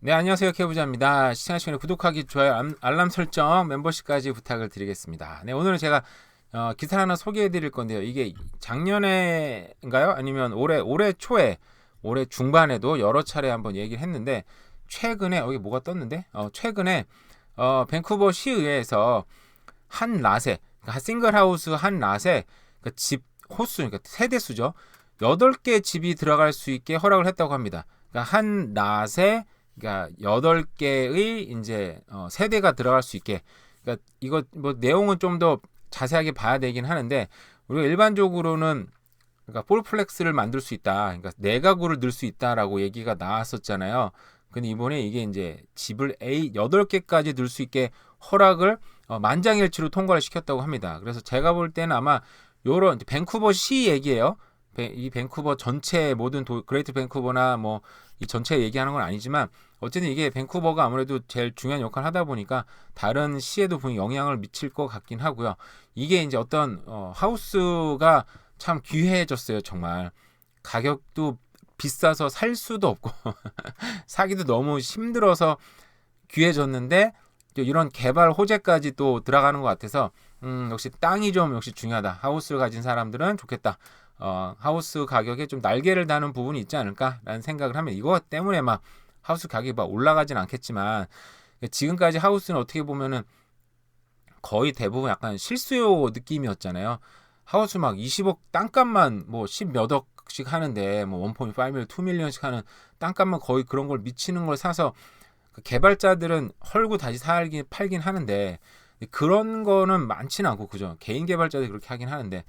네, 안녕하세요. 케부자입니다. 시청하시는 시간에 구독하기, 좋아요, 알람 설정, 멤버십까지 부탁을 드리겠습니다. 네, 오늘은 제가 기사를 하나 소개해 드릴 건데요. 이게 작년에인가요? 아니면 올해 초에, 올해 중반에도 여러 차례 한번 얘기를 했는데, 최근에, 여기 뭐가 떴는데? 최근에, 밴쿠버 시의회에서 한 낫에, 그러니까 싱글하우스 한 낫에, 그러니까 집 호수, 그러니까 세대수죠. 8개 집이 들어갈 수 있게 허락을 했다고 합니다. 그러니까 한 낫에 그러니까 8개의 이제 세대가 들어갈 수 있게. 그러니까 이거 뭐 내용은 좀 더 자세하게 봐야 되긴 하는데 우리가 일반적으로는 그러니까 폴플렉스를 만들 수 있다. 그러니까 4가구를 넣을 수 있다라고 얘기가 나왔었잖아요. 근데 이번에 이게 이제 집을 8개까지 넣을 수 있게 허락을 만장일치로 통과를 시켰다고 합니다. 그래서 제가 볼 때는 아마 요런 밴쿠버 시 얘기예요. 이 밴쿠버 전체 모든 그레이트 밴쿠버나 뭐 이 전체 얘기하는 건 아니지만 어쨌든 이게 밴쿠버가 아무래도 제일 중요한 역할을 하다 보니까 다른 시에도 분명히 영향을 미칠 것 같긴 하고요. 이게 이제 어떤 하우스가 참 귀해졌어요. 정말 가격도 비싸서 살 수도 없고 사기도 너무 힘들어서 귀해졌는데 이런 개발 호재까지 또 들어가는 것 같아서 역시 땅이 좀 역시 중요하다. 하우스를 가진 사람들은 좋겠다. 하우스 가격에 좀 날개를 다는 부분이 있지 않을까라는 생각을 하면 이거 때문에 막 하우스 가격이 막 올라가진 않겠지만 지금까지 하우스는 어떻게 보면은 거의 대부분 약간 실수요 느낌이었잖아요. 하우스 막 20억 땅값만 뭐 10 몇 억씩 하는데 뭐 1.5밀리언, 2밀리언씩 하는 땅값만 거의 그런 걸 미치는 걸 사서 그 개발자들은 헐고 다시 팔긴 하는데 그런 거는 많지는 않고 그죠. 개인 개발자들이 그렇게 하긴 하는데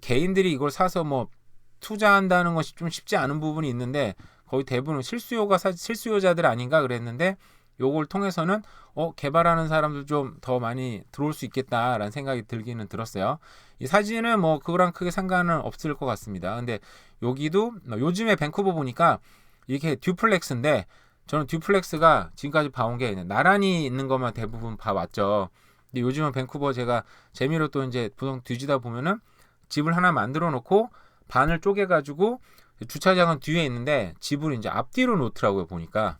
개인들이 이걸 사서 뭐 투자한다는 것이 좀 쉽지 않은 부분이 있는데 거의 대부분 실수요자들 아닌가 그랬는데 요걸 통해서는 개발하는 사람들 좀 더 많이 들어올 수 있겠다라는 생각이 들기는 들었어요. 이 사진은 뭐 그거랑 크게 상관은 없을 것 같습니다. 근데 여기도 요즘에 밴쿠버 보니까 이게 듀플렉스인데 저는 듀플렉스가 지금까지 봐온 게 나란히 있는 것만 대부분 봐왔죠. 근데 요즘은 밴쿠버 제가 재미로 또 이제 부동 뒤지다 보면은 집을 하나 만들어 놓고 반을 쪼개 가지고 주차장은 뒤에 있는데 집을 이제 앞뒤로 놓더라고요. 보니까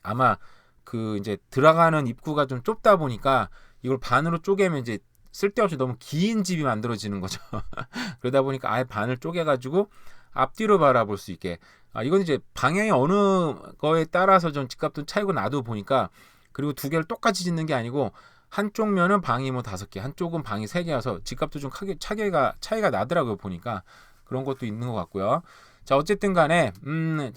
아마 그 이제 들어가는 입구가 좀 좁다 보니까 이걸 반으로 쪼개면 이제 쓸데없이 너무 긴 집이 만들어지는 거죠. 그러다 보니까 아예 반을 쪼개 가지고 앞뒤로 바라볼 수 있게. 이건 이제 방향이 어느 거에 따라서 좀 집값도 차이고 나도 보니까 그리고 두 개를 똑같이 짓는 게 아니고 한쪽 면은 방이 뭐 5개, 한쪽은 방이 3개여서 집값도 좀 크게 차이가 나더라고요. 보니까 그런 것도 있는 것 같고요. 자, 어쨌든 간에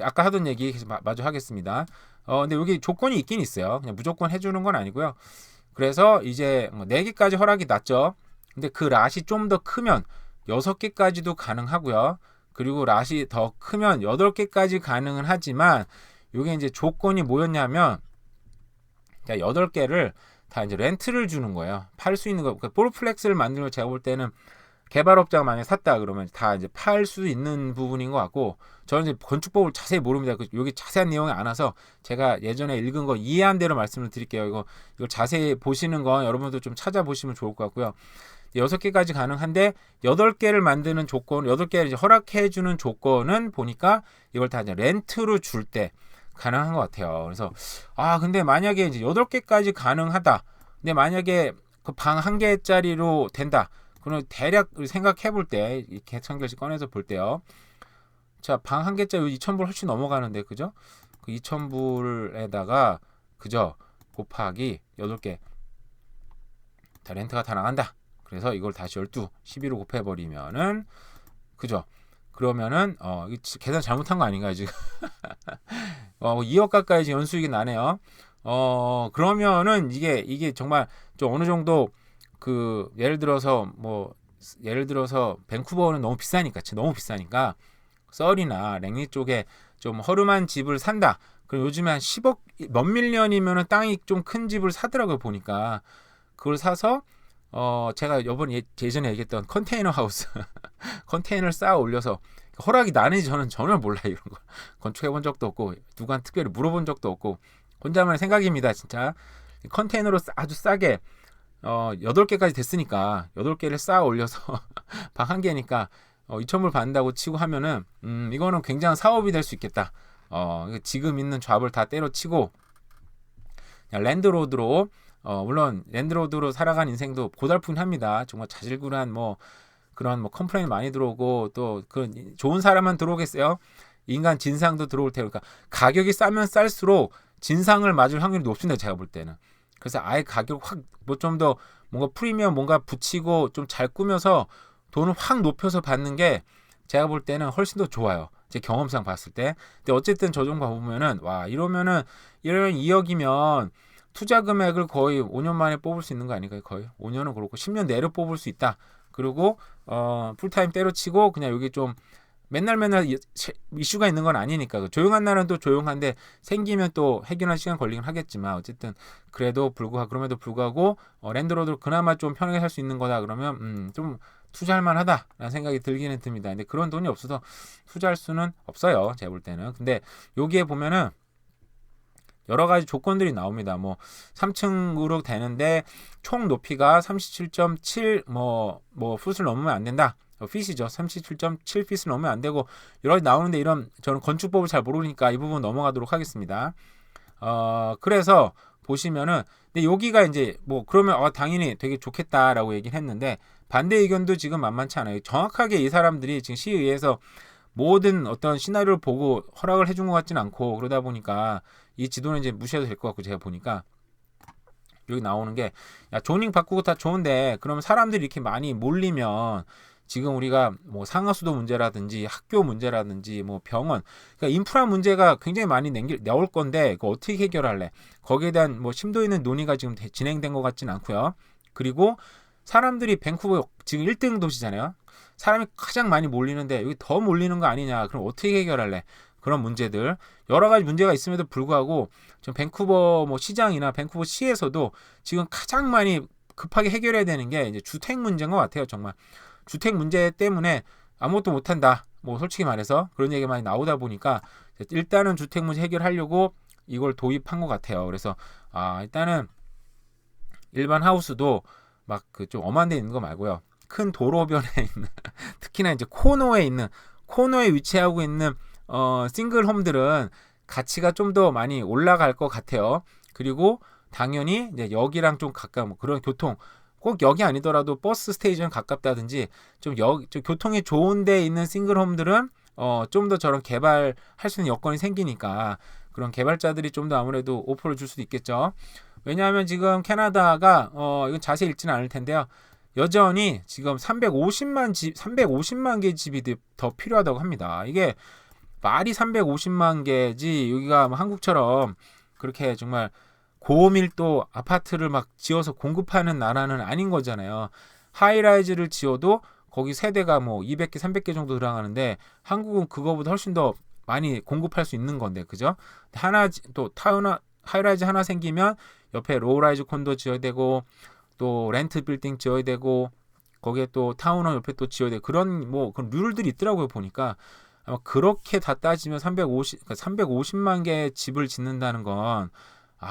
아까 하던 얘기 마저 하겠습니다. 근데 여기 조건이 있긴 있어요. 그냥 무조건 해주는 건 아니고요. 그래서 이제 4개까지 허락이 났죠. 근데 그 랏이 좀 더 크면 6개까지도 가능하고요. 그리고 랏이 더 크면 8개까지 가능은 하지만 이게 이제 조건이 뭐였냐면 8개를 다 이제 렌트를 주는 거예요. 팔 수 있는 거. 그러니까 폴플렉스를 만들면 제가 볼 때는 개발업자가 만약에 샀다 그러면 다 이제 팔 수 있는 부분인 것 같고 저는 이제 건축법을 자세히 모릅니다. 여기 자세한 내용이 안 와서 제가 예전에 읽은 거 이해한 대로 말씀을 드릴게요. 이거 자세히 보시는 건 여러분도 좀 찾아보시면 좋을 것 같고요. 6개까지 가능한데 8개를 만드는 조건, 8개를 이제 허락해주는 조건은 보니까 이걸 다 이제 렌트로 줄 때 가능한 것 같아요. 그래서 근데 만약에 이제 8개까지 가능하다. 근데 만약에 그 방 1개짜리로 된다. 그럼 대략 생각해 볼 때, 이 개천결식 꺼내서 볼 때요. 자, 방 1개짜리 2,000불 훨씬 넘어가는데, 그죠? 그 2,000불에다가, 그죠? 곱하기 8개. 다 렌트가 다 나간다. 그래서 이걸 다시 12로 곱해버리면은, 그죠? 그러면은, 계산 잘못한 거 아닌가요, 지금? 2억 가까이 지금 연수익이 나네요. 그러면은 이게 정말 좀 어느 정도 예를 들어서 밴쿠버는 너무 비싸니까 썰이나 랭리 쪽에 좀 허름한 집을 산다. 그럼 요즘에 한 10억 몇 밀리언이면은 땅이 좀 큰 집을 사더라고요. 보니까 그걸 사서 제가 예전에 얘기했던 컨테이너 하우스 컨테이너를 쌓아 올려서 허락이 나는지 저는 전혀 몰라요. 이런 거 건축해 본 적도 없고 누구한테 특별히 물어본 적도 없고 혼자만의 생각입니다. 진짜 컨테이너로 아주 싸게 8개까지 됐으니까 8개를 쌓아 올려서 방 1개니까 2,000불 받는다고 치고 하면은 이거는 굉장한 사업이 될 수 있겠다. 지금 있는 잡을 다 때려치고 그냥 랜드로드로 물론 랜드로드로 살아간 인생도 고달픈합니다. 정말 자질구레한 뭐 그런 뭐 컴플레인 많이 들어오고 또 그 좋은 사람만 들어오겠어요. 인간 진상도 들어올 테니까 그러니까 가격이 싸면 쌀수록 진상을 맞을 확률이 높습니다. 제가 볼 때는. 그래서 아예 가격 확 뭐 좀 더 뭔가 프리미엄 뭔가 붙이고 좀 잘 꾸며서 돈을 확 높여서 받는 게 제가 볼 때는 훨씬 더 좋아요. 제 경험상 봤을 때. 근데 어쨌든 저 정도 보면은 와 이러면 2억이면 투자 금액을 거의 5년 만에 뽑을 수 있는 거 아닐까요? 거의 5년은 그렇고 10년 내로 뽑을 수 있다. 그리고 풀타임 때려치고 그냥 여기 좀 맨날 이슈가 있는 건 아니니까 조용한 날은 또 조용한데 생기면 또 해결할 시간 걸리긴 하겠지만 어쨌든 그럼에도 불구하고 랜드로드 그나마 좀 편하게 살 수 있는 거다 그러면 좀 투자할 만하다라는 생각이 들기는 듭니다. 근데 그런 돈이 없어서 투자할 수는 없어요. 제가 볼 때는. 근데 여기에 보면은 여러 가지 조건들이 나옵니다. 뭐 3층으로 되는데 총 높이가 37.7 뭐 풋을 넘으면 안 된다. 핏이죠. 37.7 핏을 넘으면 안 되고 여러 가지 나오는데 이런 저는 건축법을 잘 모르니까 이 부분 넘어가도록 하겠습니다. 그래서 보시면은 근데 여기가 이제 뭐 그러면 당연히 되게 좋겠다라고 얘기를 했는데 반대 의견도 지금 만만치 않아요. 정확하게 이 사람들이 지금 시의회에서 모든 어떤 시나리오를 보고 허락을 해준 것 같지는 않고 그러다 보니까 이 지도는 이제 무시해도 될 것 같고 제가 보니까 여기 나오는 게 야, 조닝 바꾸고 다 좋은데 그러면 사람들이 이렇게 많이 몰리면 지금 우리가 뭐 상하수도 문제라든지 학교 문제라든지 뭐 병원 그러니까 인프라 문제가 굉장히 많이 나올 건데 그거 어떻게 해결할래? 거기에 대한 뭐 심도 있는 논의가 지금 진행된 것 같지는 않고요. 그리고 사람들이 밴쿠버 지금 1등 도시잖아요. 사람이 가장 많이 몰리는데 여기 더 몰리는 거 아니냐? 그럼 어떻게 해결할래? 그런 문제들 여러 가지 문제가 있음에도 불구하고 지금 밴쿠버 뭐 시장이나 밴쿠버 시에서도 지금 가장 많이 급하게 해결해야 되는 게 이제 주택 문제인 것 같아요. 정말 주택 문제 때문에 아무것도 못한다. 뭐 솔직히 말해서 그런 얘기가 많이 나오다 보니까 일단은 주택 문제 해결하려고 이걸 도입한 것 같아요. 그래서 일단은 일반 하우스도 막 그 좀 엄한 데 있는 거 말고요. 큰 도로변에 있는 특히나 이제 코너에 위치하고 있는 싱글 홈들은 가치가 좀 더 많이 올라갈 것 같아요. 그리고 당연히 이제 역이랑 좀 가까운 그런 교통 꼭 역이 아니더라도 버스 스테이션 가깝다든지 좀 교통이 좋은 데 있는 싱글 홈들은 좀 더 저런 개발할 수 있는 여건이 생기니까 그런 개발자들이 좀 더 아무래도 오퍼를 줄 수도 있겠죠. 왜냐하면 지금 캐나다가 이건 자세히 읽지는 않을 텐데요. 여전히 지금 350만 개 집이 더 필요하다고 합니다. 이게 말이 350만 개지 여기가 뭐 한국처럼 그렇게 정말 고밀도 아파트를 막 지어서 공급하는 나라는 아닌 거잖아요. 하이라이즈를 지어도 거기 세대가 뭐 200개, 300개 정도 들어가는데 한국은 그거보다 훨씬 더 많이 공급할 수 있는 건데, 그죠? 하이라이즈 하나 생기면 옆에 로우라이즈 콘도 지어야 되고 또 렌트 빌딩 지어야 되고 거기에 또 타운홈 옆에 또 지어야 되고 그런 룰들이 있더라고요. 보니까 아마 그렇게 다 따지면 350만 개의 집을 짓는다는 건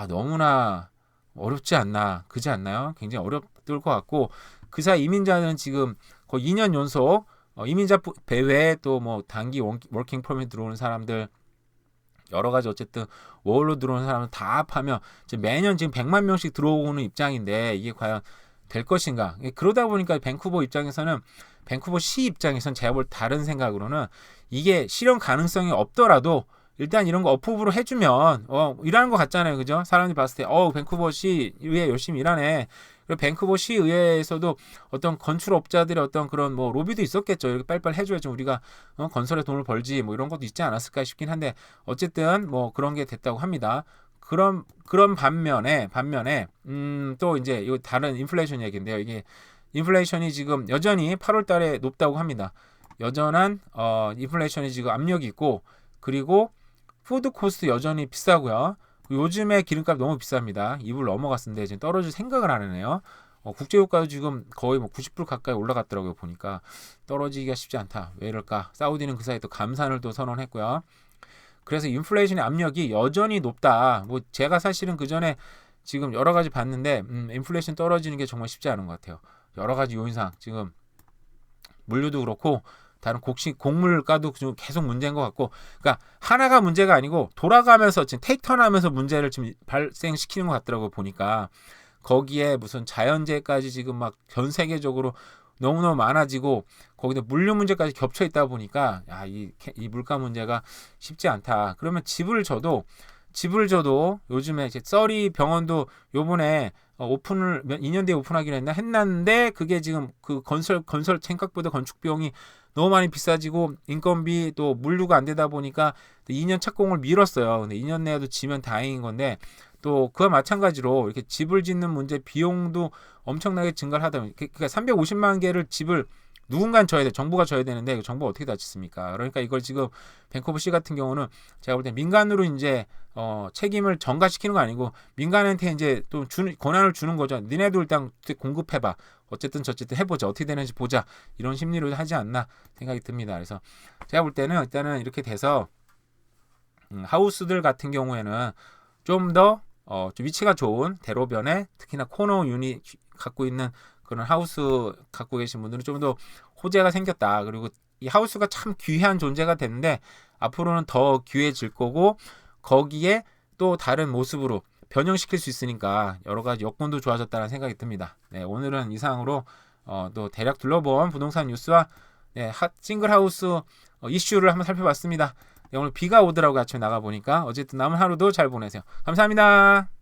너무나 어렵지 않나, 그지 않나요? 굉장히 어렵을 것 같고 그 사이 이민자는 지금 거의 2년 연속 이민자 외에 또 뭐 단기 워킹 퍼밋 들어오는 사람들 여러 가지 어쨌든 워홀로 들어오는 사람은 다 합하면 매년 지금 100만 명씩 들어오는 입장인데 이게 과연 될 것인가? 그러다 보니까 밴쿠버 시 입장에선 제가 볼 다른 생각으로는 이게 실현 가능성이 없더라도 일단 이런 거 어프로브를 해주면 일하는 것 같잖아요, 그죠? 사람들이 봤을 때 밴쿠버 시의회 열심히 일하네. 그리고 밴쿠버 시의회에서도 어떤 건축업자들의 어떤 그런 뭐 로비도 있었겠죠. 이렇게 빨리빨리 해줘야지 우리가 건설에 돈을 벌지 뭐 이런 것도 있지 않았을까 싶긴 한데 어쨌든 뭐 그런 게 됐다고 합니다. 그런 반면에 또 이제 이거 다른 인플레이션 얘기인데요. 이게 인플레이션이 지금 여전히 8월 달에 높다고 합니다. 여전한 인플레이션이 지금 압력이 있고 그리고 푸드 코스트 여전히 비싸고요. 요즘에 기름값 너무 비쌉니다. 2불 넘어갔는데 지금 떨어질 생각을 안 하네요. 국제유가도 지금 거의 뭐 90불 가까이 올라갔더라고요. 보니까 떨어지기가 쉽지 않다. 왜 이럴까? 사우디는 그 사이에 또 감산을 또 선언했고요. 그래서 인플레이션의 압력이 여전히 높다. 뭐 제가 사실은 그 전에 지금 여러 가지 봤는데 인플레이션 떨어지는 게 정말 쉽지 않은 것 같아요. 여러 가지 요인상 지금 물류도 그렇고 다른 곡물가도 좀 계속 문제인 것 같고, 그러니까 하나가 문제가 아니고 돌아가면서 지금 테이크턴하면서 문제를 지금 발생시키는 것 같더라고 보니까. 거기에 무슨 자연재해까지 지금 막 전 세계적으로 너무너무 많아지고 거기다 물류 문제까지 겹쳐 있다 보니까 이 물가 문제가 쉽지 않다. 그러면 집을 줘도 요즘에 이제 썰이 병원도 요번에 오픈을 2년 뒤에 오픈하기로 했는데 그게 지금 그 건설 생각보다 건축 비용이 너무 많이 비싸지고 인건비 또 물류가 안 되다 보니까 2년 착공을 미뤘어요. 근데 2년 내에도 지면 다행인 건데 또 그와 마찬가지로 이렇게 집을 짓는 문제 비용도 엄청나게 증가를 하다 보니까 그러니까 350만 개를 집을 누군가 줘야 돼. 정부가 줘야 되는데 정부가 어떻게 다 짓습니까? 그러니까 이걸 지금 밴쿠버시 같은 경우는 제가 볼 때 민간으로 이제 책임을 전가시키는 거 아니고 민간한테 이제 또 권한을 주는 거죠. 니네도 일단 공급해봐. 어쨌든 저쨌든 해보자. 어떻게 되는지 보자. 이런 심리로 하지 않나 생각이 듭니다. 그래서 제가 볼 때는 일단은 이렇게 돼서 하우스들 같은 경우에는 좀 더 좀 위치가 좋은 대로변에 특히나 코너 유닛 갖고 있는 그런 하우스 갖고 계신 분들은 좀 더 호재가 생겼다. 그리고 이 하우스가 참 귀한 존재가 됐는데 앞으로는 더 귀해질 거고 거기에 또 다른 모습으로 변형시킬 수 있으니까 여러 가지 여건도 좋아졌다는 생각이 듭니다. 네, 오늘은 이상으로 또 대략 둘러본 부동산 뉴스와 싱글하우스 이슈를 한번 살펴봤습니다. 네, 오늘 비가 오더라고요. 아침에 나가보니까. 어쨌든 남은 하루도 잘 보내세요. 감사합니다.